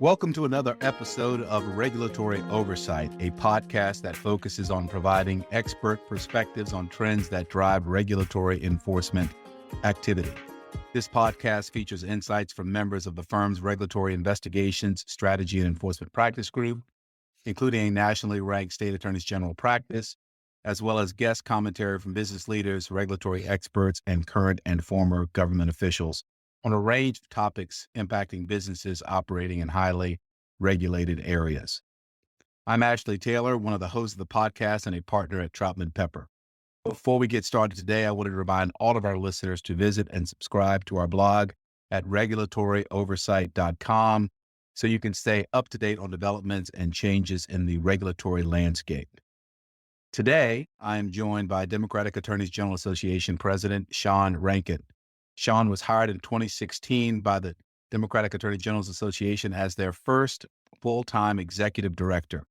Welcome to another episode of Regulatory Oversight, a podcast that focuses on providing expert perspectives on trends that drive regulatory enforcement activity. This podcast features insights from members of the firm's Regulatory Investigations, Strategy, and Enforcement Practice Group, including a nationally ranked state attorneys general practice, as well as guest commentary from business leaders, regulatory experts, and current and former government officials on a range of topics impacting businesses operating in highly regulated areas. I'm Ashley Taylor, one of the hosts of the podcast and a partner at Troutman. Before we get started today, I wanted to remind all of our listeners to visit and subscribe to our blog at regulatoryoversight.com so you can stay up to date on developments and changes in the regulatory landscape. Today, I am joined by Democratic Attorneys General Association President Sean Rankin. Sean was hired in 2016 by the Democratic Attorney Generals Association as their first full-time executive director.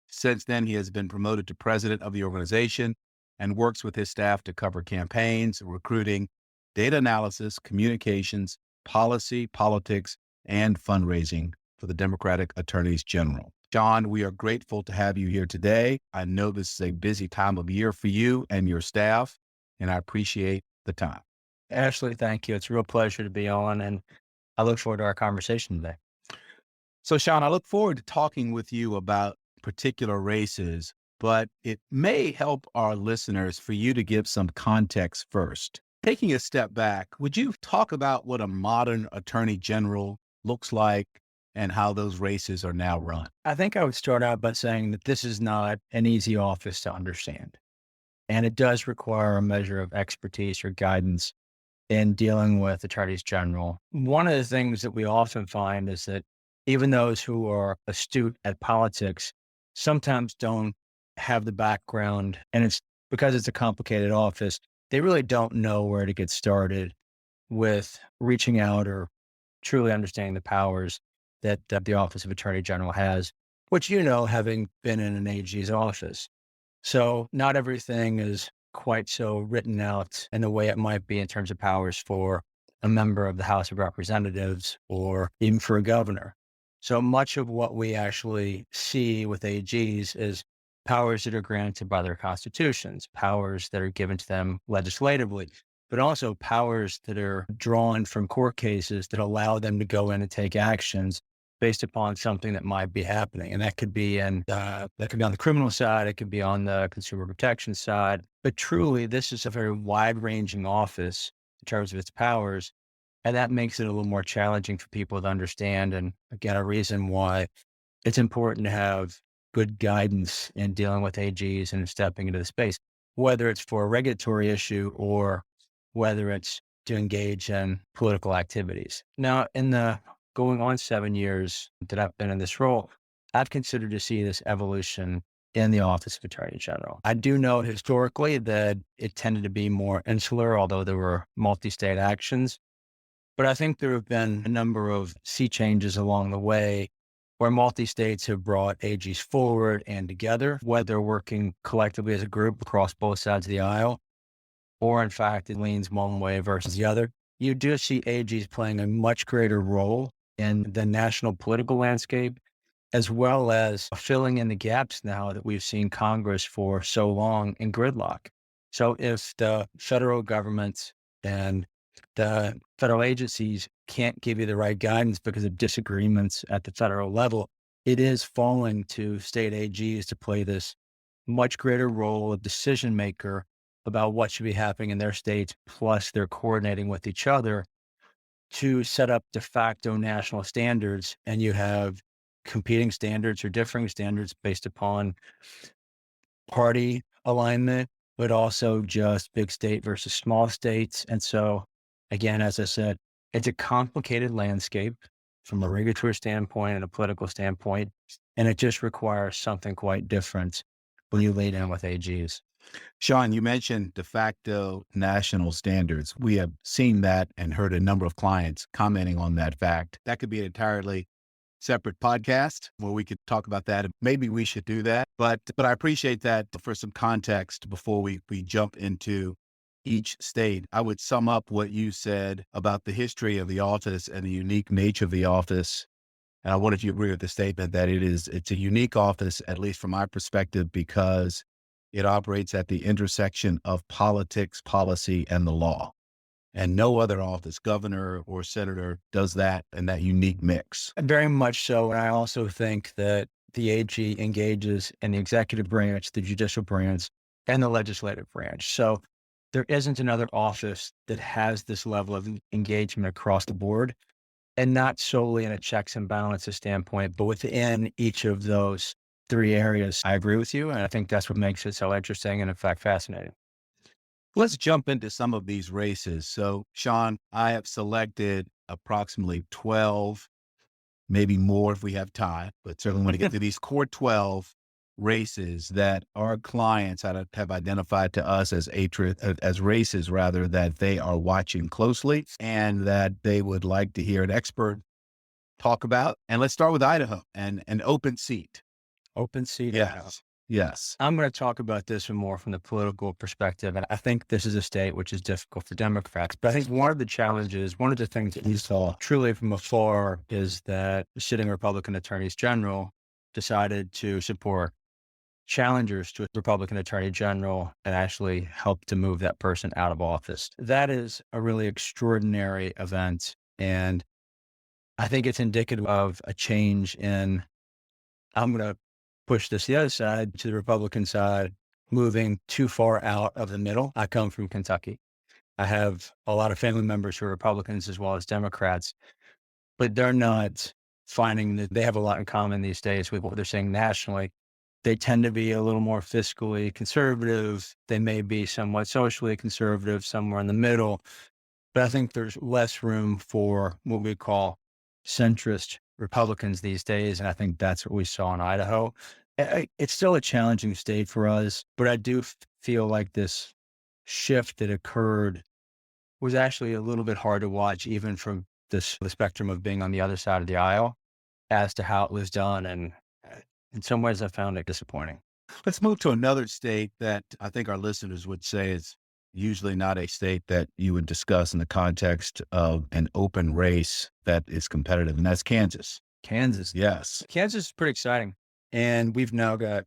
Since then, he has been promoted to president of the organization and works with his staff to cover campaigns, recruiting, data analysis, communications, policy, politics, and fundraising for the Democratic Attorneys General. Sean, we are grateful to have you here today. I know this is a busy time of year for you and your staff, and I appreciate the time. Ashley, thank you. It's a real pleasure to be on, and I look forward to our conversation today. So, Sean, I look forward to talking with you about particular races, but it may help our listeners for you to give some context first. Taking a step back, would you talk about what a modern attorney general looks like and how those races are now run? I think I would start out by saying that this is not an easy office to understand, and it does require a measure of expertise or guidance in dealing with attorneys general. One of the things that we often find is that even those who are astute at politics sometimes don't have the background, and it's because it's a complicated office, they really don't know where to get started with reaching out or truly understanding the powers that the Office of Attorney General has, which you know, having been in an AG's office. So not everything is quite so written out in the way it might be in terms of powers for a member of the House of Representatives or even for a governor. So much of what we actually see with AGs is powers that are granted by their constitutions, powers that are given to them legislatively, but also powers that are drawn from court cases that allow them to go in and take actions based upon something that might be happening. And that could be on the criminal side, it could be on the consumer protection side. But truly, this is a very wide-ranging office in terms of its powers. And that makes it a little more challenging for people to understand. And again, a reason why it's important to have good guidance in dealing with AGs and stepping into the space, whether it's for a regulatory issue or whether it's to engage in political activities. Now, in the going on 7 years that I've been in this role, I've considered to see this evolution in the Office of Attorney General. I do know historically that it tended to be more insular, although there were multi-state actions. But I think there have been a number of sea changes along the way where multi-states have brought AGs forward and together, whether working collectively as a group across both sides of the aisle, or in fact, it leans one way versus the other. You do see AGs playing a much greater role in the national political landscape, as well as filling in the gaps now that we've seen Congress for so long in gridlock. So if the federal government and the federal agencies can't give you the right guidance because of disagreements at the federal level, it is falling to state AGs to play this much greater role of decision maker about what should be happening in their states, plus they're coordinating with each other to set up de facto national standards. And you have competing standards or differing standards based upon party alignment, but also just big state versus small states. And so, again, as I said, it's a complicated landscape from a regulatory standpoint and a political standpoint, and it just requires something quite different when you lead in with AGs. Sean, you mentioned de facto national standards. We have seen that and heard a number of clients commenting on that fact. That could be an entirely separate podcast where we could talk about that. Maybe we should do that. But I appreciate that for some context before we jump into each state. I would sum up what you said about the history of the office and the unique nature of the office And I wanted you to agree with the statement that it's a unique office, at least from my perspective, because it operates at the intersection of politics, policy, and the law. And no other office, governor or senator, does that in that unique mix. Very much so. And I also think that the AG engages in the executive branch, the judicial branch, and the legislative branch. So there isn't another office that has this level of engagement across the board, and not solely in a checks and balances standpoint, but within each of those three areas. I agree with you. And I think that's what makes it so interesting and, in fact, fascinating. Let's jump into some of these races. So, Sean, I have selected approximately 12, maybe more if we have time, but certainly want to get to these core 12 races that our clients have identified to us as races rather that they are watching closely and that they would like to hear an expert talk about. And let's start with Idaho and an open seat. Open seat. Yes. Yes. I'm going to talk about this one more from the political perspective. And I think this is a state which is difficult for Democrats. But I think one of the challenges, one of the things that we saw truly from afar is that the sitting Republican attorneys general decided to support challengers to a Republican attorney general and actually help to move that person out of office. That is a really extraordinary event. And I think it's indicative of a change in, I'm going to push this the other side to the Republican side, moving too far out of the middle. I come from Kentucky. I have a lot of family members who are Republicans as well as Democrats, but they're not finding that they have a lot in common these days with what they're saying nationally. They tend to be a little more fiscally conservative. They may be somewhat socially conservative, somewhere in the middle. But I think there's less room for what we call centrist Republicans these days. And I think that's what we saw in Idaho. It's still a challenging state for us, but I do feel like this shift that occurred was actually a little bit hard to watch, even from the spectrum of being on the other side of the aisle, as to how it was done. And in some ways, I found it disappointing. Let's move to another state that I think our listeners would say is usually not a state that you would discuss in the context of an open race that is competitive, and that's Kansas. Kansas. Yes. Kansas is pretty exciting. And we've now got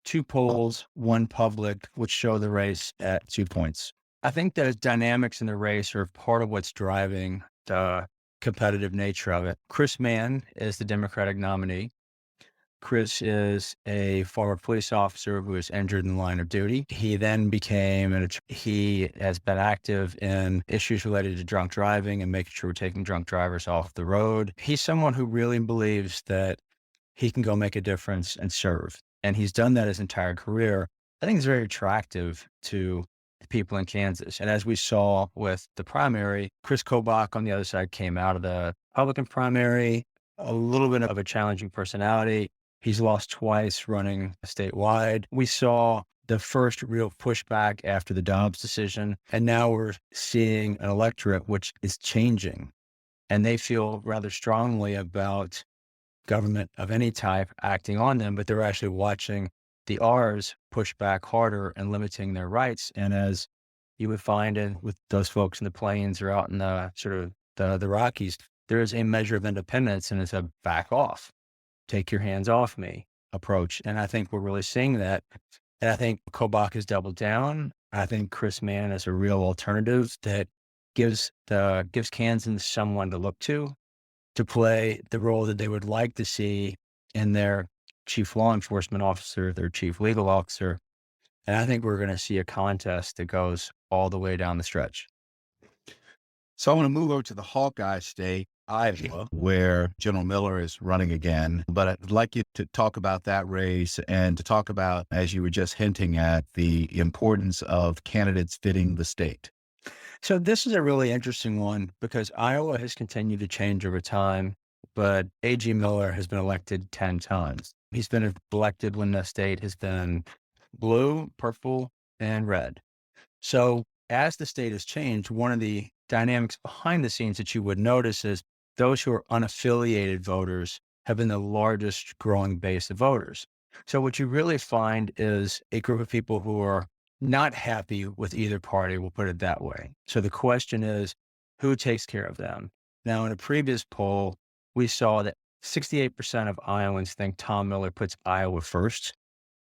2 polls, 1 public, which show the race at 2 points. I think the dynamics in the race are part of what's driving the competitive nature of it. Chris Mann is the Democratic nominee. Chris is a former police officer who was injured in the line of duty. He then he has been active in issues related to drunk driving and making sure we're taking drunk drivers off the road. He's someone who really believes that he can go make a difference and serve. And he's done that his entire career. I think it's very attractive to the people in Kansas. And as we saw with the primary, Chris Kobach on the other side came out of the Republican primary, a little bit of a challenging personality. He's lost twice running statewide. We saw the first real pushback after the Dobbs decision. And now we're seeing an electorate which is changing. And they feel rather strongly about government of any type acting on them, but they're actually watching the R's push back harder and limiting their rights. And as you would find with those folks in the plains or out in the sort of the Rockies, there is a measure of independence and it's a back off, take your hands off me approach. And I think we're really seeing that. And I think Kobach has doubled down. I think Chris Mann is a real alternative that gives Kansans someone to look to play the role that they would like to see in their chief law enforcement officer, their chief legal officer. And I think we're going to see a contest that goes all the way down the stretch. So I want to move over to the Hawkeye state, Iowa, where General Miller is running again. But I'd like you to talk about that race and to talk about, as you were just hinting at, the importance of candidates fitting the state. So this is a really interesting one because Iowa has continued to change over time, but A.G. Miller has been elected 10 times. He's been elected when the state has been blue, purple, and red. So as the state has changed, one of the dynamics behind the scenes that you would notice is those who are unaffiliated voters have been the largest growing base of voters. So what you really find is a group of people who are not happy with either party, we'll put it that way. So the question is, who takes care of them? Now, in a previous poll, we saw that 68% of Iowans think Tom Miller puts Iowa first.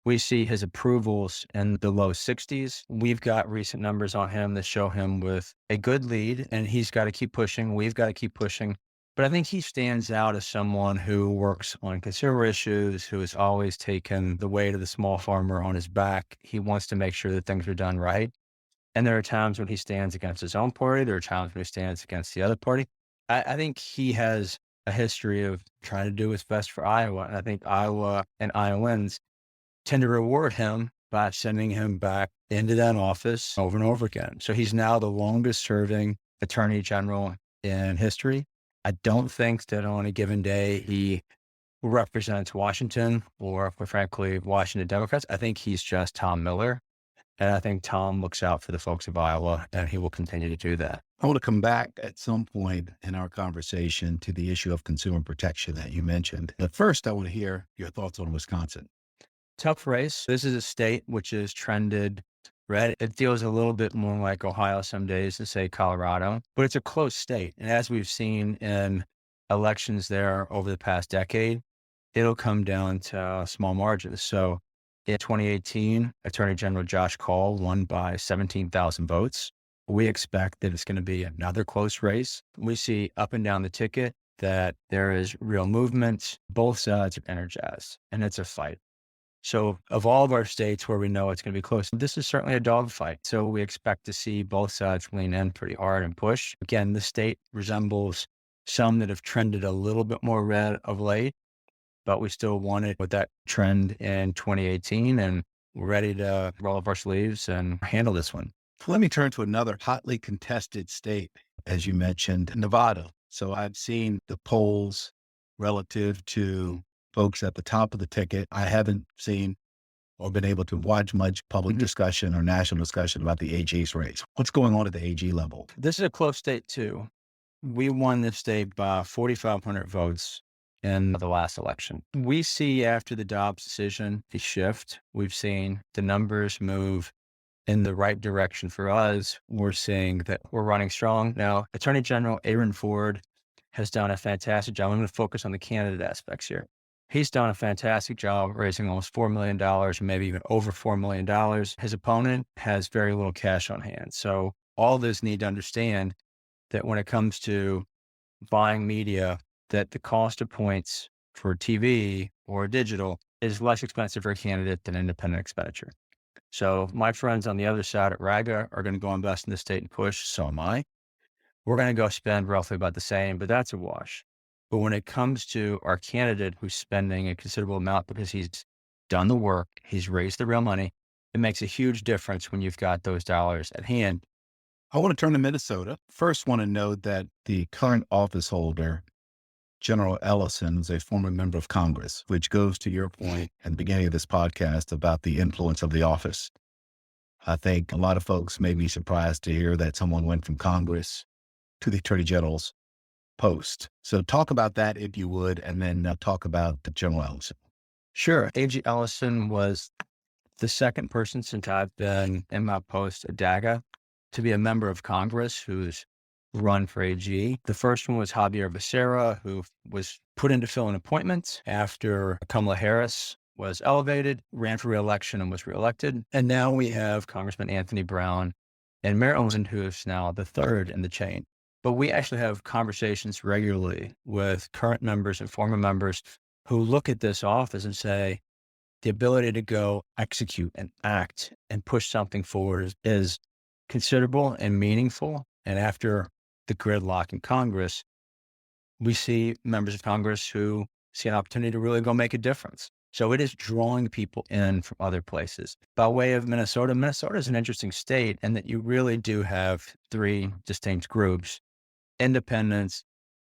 We see his approvals in the low 60s. We've got recent numbers on him that show him with a good lead, and he's got to keep pushing. We've got to keep pushing. But I think he stands out as someone who works on consumer issues, who has always taken the weight of the small farmer on his back. He wants to make sure that things are done right. And there are times when he stands against his own party. There are times when he stands against the other party. I think he has a history of trying to do what's best for Iowa. And I think Iowa and Iowans tend to reward him by sending him back into that office over and over again. So he's now the longest serving attorney general in history. I don't think that on a given day he represents Washington or, quite frankly, Washington Democrats. I think he's just Tom Miller. And I think Tom looks out for the folks of Iowa, and he will continue to do that. I want to come back at some point in our conversation to the issue of consumer protection that you mentioned. But first, I want to hear your thoughts on Wisconsin. Tough race. This is a state which is trended red. It feels a little bit more like Ohio some days to say Colorado, but it's a close state. And as we've seen in elections there over the past decade, it'll come down to small margins. So in 2018, Attorney General Josh Call won by 17,000 votes. We expect that it's going to be another close race. We see up and down the ticket that there is real movement. Both sides are energized, and it's a fight. So of all of our states where we know it's going to be close, this is certainly a dogfight. So we expect to see both sides lean in pretty hard and push. Again, the state resembles some that have trended a little bit more red of late, but we still want it with that trend in 2018, and we're ready to roll up our sleeves and handle this one. Let me turn to another hotly contested state, as you mentioned, Nevada. So I've seen the polls relative to folks at the top of the ticket. I haven't seen or been able to watch much public discussion or national discussion about the AG's race. What's going on at the AG level? This is a close state too. We won this state by 4,500 votes in the last election. We see after the Dobbs decision, a shift. We've seen the numbers move in the right direction for us. We're seeing that we're running strong. Now, Attorney General Aaron Ford has done a fantastic job. I'm going to focus on the candidate aspects here. He's done a fantastic job raising almost $4 million, maybe even over $4 million. His opponent has very little cash on hand. So all of us need to understand that when it comes to buying media, that the cost of points for TV or digital is less expensive for a candidate than independent expenditure. So my friends on the other side at RAGA are going to go invest in the state and push. So am I. We're going to go spend roughly about the same, but that's a wash. But when it comes to our candidate who's spending a considerable amount because he's done the work, he's raised the real money, it makes a huge difference when you've got those dollars at hand. I want to turn to Minnesota. First, want to note that the current office holder, General Ellison, is a former member of Congress, which goes to your point at the beginning of this podcast about the influence of the office. I think a lot of folks may be surprised to hear that someone went from Congress to the Attorney General's post. So talk about that, if you would, and then talk about General Ellison. Sure. A.G. Ellison was the second person since I've been in my post at DAGA to be a member of Congress who's run for AG. The first one was Javier Becerra, who was put in to fill an appointment after Kamala Harris was elevated, ran for re-election and was reelected. And now we have Congressman Anthony Brown in Maryland, who is now the third in the chain. But we actually have conversations regularly with current members and former members who look at this office and say, the ability to go execute and act and push something forward is considerable and meaningful. And after the gridlock in Congress, we see members of Congress who see an opportunity to really go make a difference. So it is drawing people in from other places. By way of Minnesota, Minnesota is an interesting state in that you really do have three distinct groups: independents,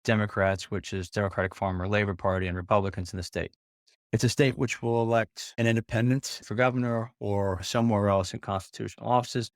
Democrats, which is Democratic Farmer Labor Party, and Republicans in the state. It's a state which will elect an independent for governor or somewhere else in constitutional offices.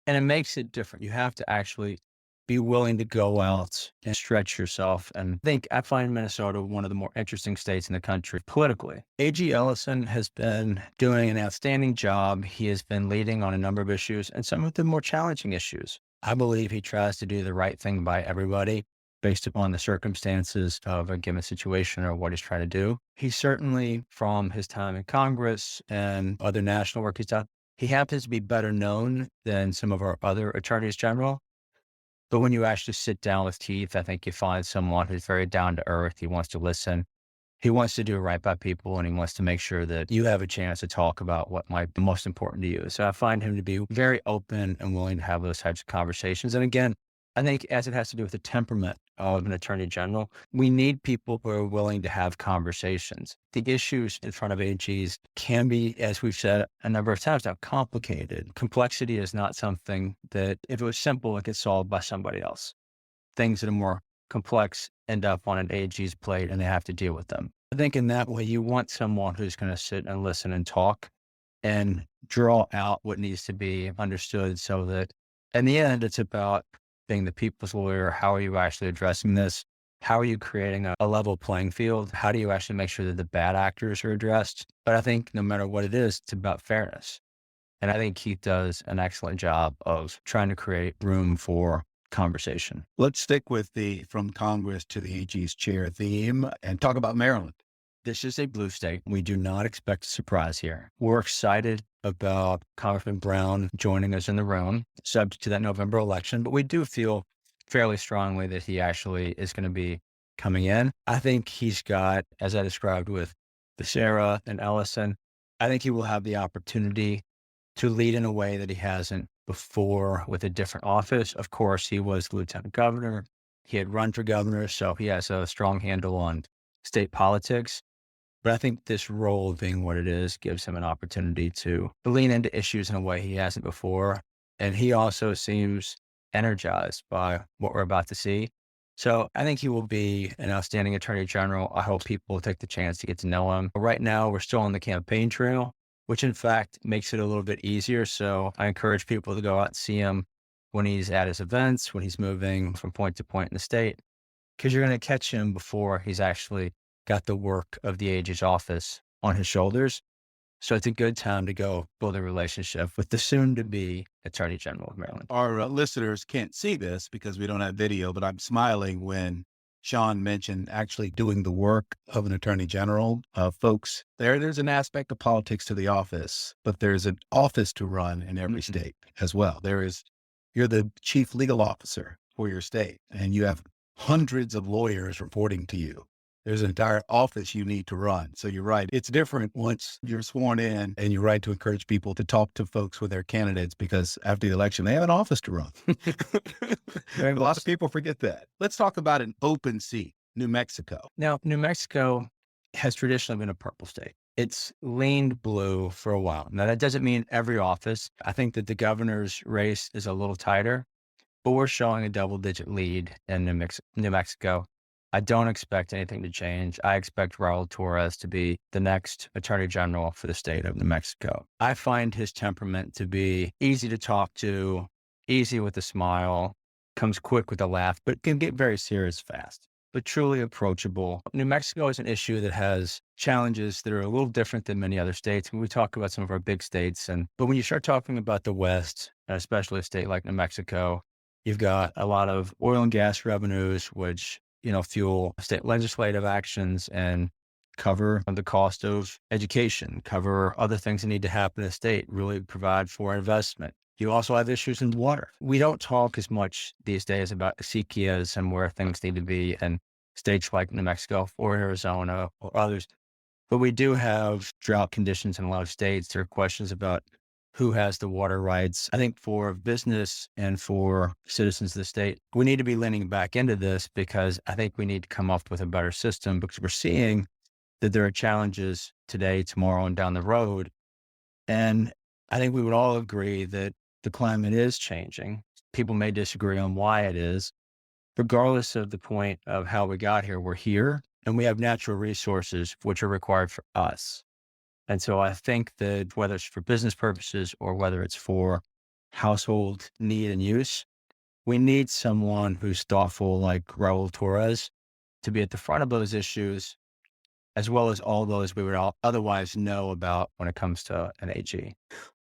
And it makes it different. You have to actually be willing to go out and stretch yourself. And I find Minnesota one of the more interesting states in the country politically. A.G. Ellison has been doing an outstanding job. He has been leading on a number of issues and some of the more challenging issues. I believe he tries to do the right thing by everybody. based upon the circumstances of a given situation or what he's trying to do. He certainly, from his time in Congress and other national work he's done, he happens to be better known than some of our other attorneys general. But when you actually sit down with Keith, I think you find someone who's very down to earth. He wants to listen. He wants to do right by people, and he wants to make sure that you have a chance to talk about what might be most important to you. So I find him to be very open and willing to have those types of conversations. And again, I think as it has to do with the temperament of an attorney general, we need people who are willing to have conversations. The issues in front of AGs can be, as we've said a number of times now, complicated. Complexity is not something that, if it was simple, it gets solved by somebody else. Things that are more complex end up on an AG's plate and they have to deal with them. I think in that way, you want someone who's going to sit and listen and talk and draw out what needs to be understood so that in the end, it's about being the people's lawyer. How are you actually addressing this? How are you creating a level playing field? How do you actually make sure that the bad actors are addressed? But I think no matter what it is, it's about fairness. And I think Keith does an excellent job of trying to create room for conversation. Let's stick with the from Congress to the AG's chair theme and talk about Maryland. This is a blue state. We do not expect a surprise here. We're excited about Congressman Brown joining us in the room, subject to that November election, but we do feel fairly strongly that he actually is going to be coming in. I think he's got, as I described with Becerra and Ellison, I think he will have the opportunity to lead in a way that he hasn't before with a different office. Of course, he was lieutenant governor. He had run for governor, so he has a strong handle on state politics. But I think this role being what it is gives him an opportunity to lean into issues in a way he hasn't before. And he also seems energized by what we're about to see. So I think he will be an outstanding attorney general. I hope people will take the chance to get to know him. But right now, we're still on the campaign trail, which in fact makes it a little bit easier. So I encourage people to go out and see him when he's at his events, when he's moving from point to point in the state, because you're going to catch him before he's actually got the work of the AG's office on his shoulders. So it's a good time to go build a relationship with the soon-to-be Attorney General of Maryland. Our listeners can't see this because we don't have video, but I'm smiling when Sean mentioned actually doing the work of an attorney general. Folks, there's an aspect of politics to the office, but there's an office to run in every state as well. You're the chief legal officer for your state, and you have hundreds of lawyers reporting to you. There's an entire office you need to run. So you're right. It's different once you're sworn in, and you're right to encourage people to talk to folks with their candidates, because after the election, they have an office to run. A lot of people forget that. Let's talk about an open seat, New Mexico. Now, New Mexico has traditionally been a purple state. It's leaned blue for a while. Now, that doesn't mean every office. I think that the governor's race is a little tighter, but we're showing a double-digit lead in New Mexico. I don't expect anything to change. I expect Raul Torres to be the next attorney general for the state of New Mexico. I find his temperament to be easy to talk to, easy with a smile, comes quick with a laugh, but can get very serious fast, but truly approachable. New Mexico is an issue that has challenges that are a little different than many other states. When we talk about some of our big states, but when you start talking about the West, especially a state like New Mexico, you've got a lot of oil and gas revenues, which fuel state legislative actions and cover the cost of education, cover other things that need to happen in the state, really provide for investment. You also have issues in water. We don't talk as much these days about acequias and where things need to be in states like New Mexico or Arizona or others, but we do have drought conditions in a lot of states. There are questions about who has the water rights. I think for business and for citizens of the state, we need to be leaning back into this, because I think we need to come up with a better system, because we're seeing that there are challenges today, tomorrow, and down the road. And I think we would all agree that the climate is changing. People may disagree on why it is. Regardless of the point of how we got here, we're here, and we have natural resources which are required for us. And so I think that whether it's for business purposes or whether it's for household need and use, we need someone who's thoughtful like Raul Torres to be at the front of those issues, as well as all those we would otherwise know about when it comes to an AG.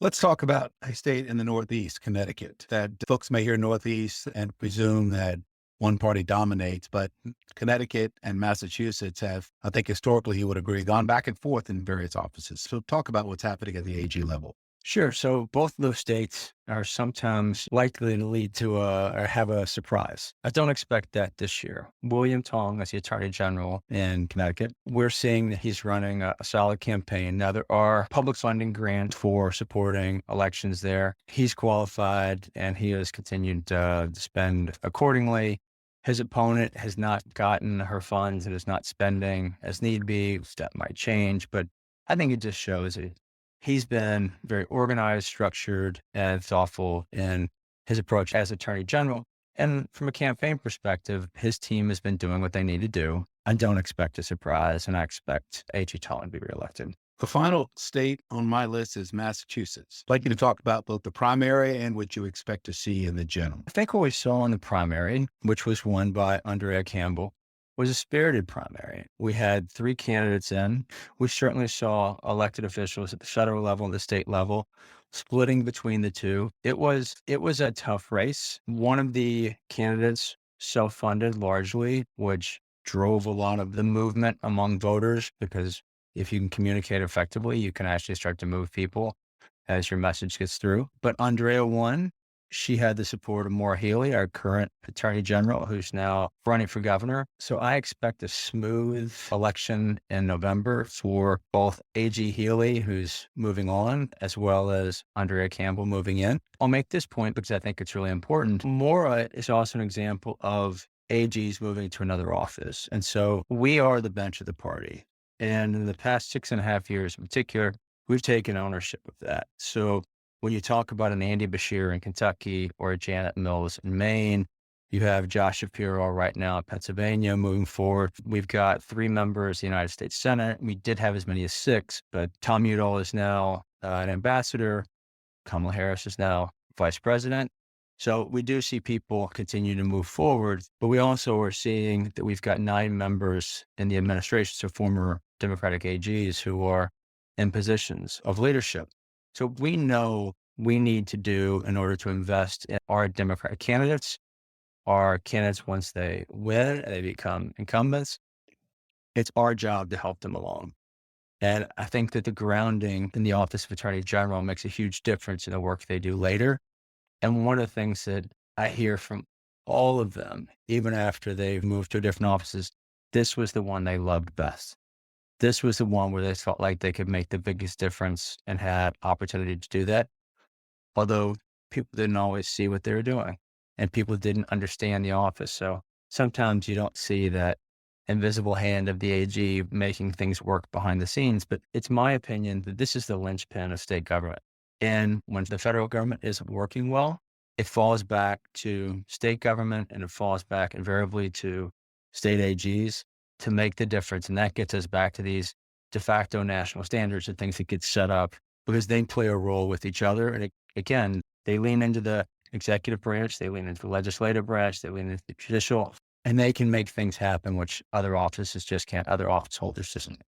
Let's talk about a state in the Northeast, Connecticut, that folks may hear Northeast and presume that one party dominates. But Connecticut and Massachusetts have, I think historically you would agree, gone back and forth in various offices. So talk about what's happening at the AG level. Sure. So both of those states are sometimes likely to lead to or have a surprise. I don't expect that this year. William Tong, as the Attorney General in Connecticut, we're seeing that he's running a solid campaign. Now, there are public funding grants for supporting elections there. He's qualified and he has continued to spend accordingly. His opponent has not gotten her funds and is not spending as need be. That might change, but I think it just shows it. He's been very organized, structured, and thoughtful in his approach as Attorney General. And from a campaign perspective, his team has been doing what they need to do. I don't expect a surprise, and I expect A.G. Tong to be reelected. The final state on my list is Massachusetts. I'd like you to talk about both the primary and what you expect to see in the general. I think what we saw in the primary, which was won by Andrea Campbell, was a spirited primary. We had 3 candidates in. We certainly saw elected officials at the federal level and the state level splitting between the two. It was a tough race. One of the candidates self-funded largely, which drove a lot of the movement among voters, because if you can communicate effectively, you can actually start to move people as your message gets through. But Andrea won. She had the support of Maura Healey, our current Attorney General, who's now running for governor. So I expect a smooth election in November for both A.G. Healey, who's moving on, as well as Andrea Campbell moving in. I'll make this point because I think it's really important. Maura is also an example of A.G.'s moving to another office. And so we are the bench of the party. And in the past 6.5 years in particular, we've taken ownership of that. So when you talk about an Andy Beshear in Kentucky or a Janet Mills in Maine, you have Josh Shapiro right now in Pennsylvania moving forward. We've got 3 members of the United States Senate. We did have as many as 6, but Tom Udall is now an ambassador. Kamala Harris is now vice president. So we do see people continue to move forward, but we also are seeing that we've got 9 members in the administration, so former Democratic AGs who are in positions of leadership. So we know we need to do in order to invest in our Democratic candidates, our candidates once they win and they become incumbents. It's our job to help them along. And I think that the grounding in the Office of Attorney General makes a huge difference in the work they do later. And one of the things that I hear from all of them, even after they've moved to different offices, this was the one they loved best. This was the one where they felt like they could make the biggest difference and had opportunity to do that. Although people didn't always see what they were doing and people didn't understand the office. So sometimes you don't see that invisible hand of the AG making things work behind the scenes. But it's my opinion that this is the linchpin of state government. And when the federal government isn't working well, it falls back to state government and it falls back invariably to state AGs to make the difference. And that gets us back to these de facto national standards and things that get set up because they play a role with each other. And again, they lean into the executive branch, they lean into the legislative branch, they lean into the judicial, and they can make things happen, which other offices just can't, other office holders just can't.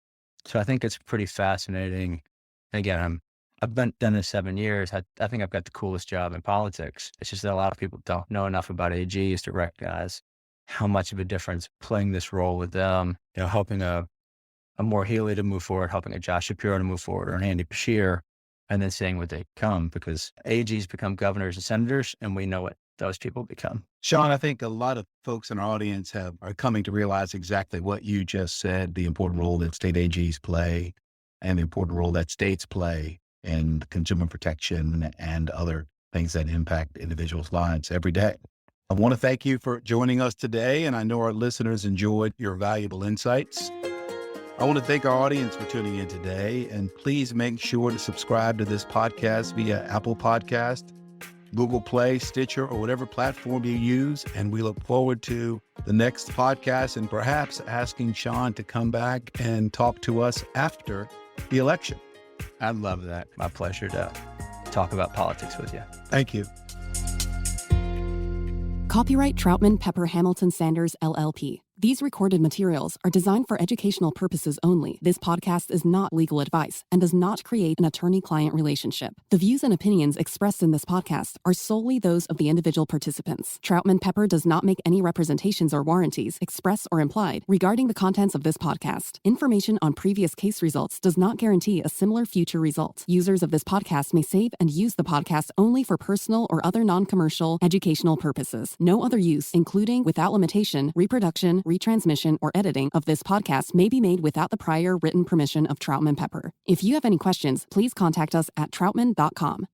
So I think it's pretty fascinating. Again, I've done this 7 years. I think I've got the coolest job in politics. It's just that a lot of people don't know enough about AGs to recognize how much of a difference playing this role with them, helping a Maura Healey to move forward, helping a Josh Shapiro to move forward, or an Andy Beshear, and then seeing what they become, because AGs become governors and senators, and we know what those people become. Sean, I think a lot of folks in our audience are coming to realize exactly what you just said, the important role that state AGs play and the important role that states play in consumer protection and other things that impact individuals' lives every day. I want to thank you for joining us today, and I know our listeners enjoyed your valuable insights. I want to thank our audience for tuning in today, and please make sure to subscribe to this podcast via Apple Podcast, Google Play, Stitcher, or whatever platform you use, and we look forward to the next podcast and perhaps asking Sean to come back and talk to us after the election. I'd love that. My pleasure to talk about politics with you. Thank you. Copyright Troutman Pepper Hamilton Sanders, LLP. These recorded materials are designed for educational purposes only. This podcast is not legal advice and does not create an attorney-client relationship. The views and opinions expressed in this podcast are solely those of the individual participants. Troutman Pepper does not make any representations or warranties, express or implied, regarding the contents of this podcast. Information on previous case results does not guarantee a similar future result. Users of this podcast may save and use the podcast only for personal or other non-commercial educational purposes. No other use, including without limitation, reproduction, retransmission, or editing of this podcast may be made without the prior written permission of Troutman Pepper. If you have any questions, please contact us at troutman.com.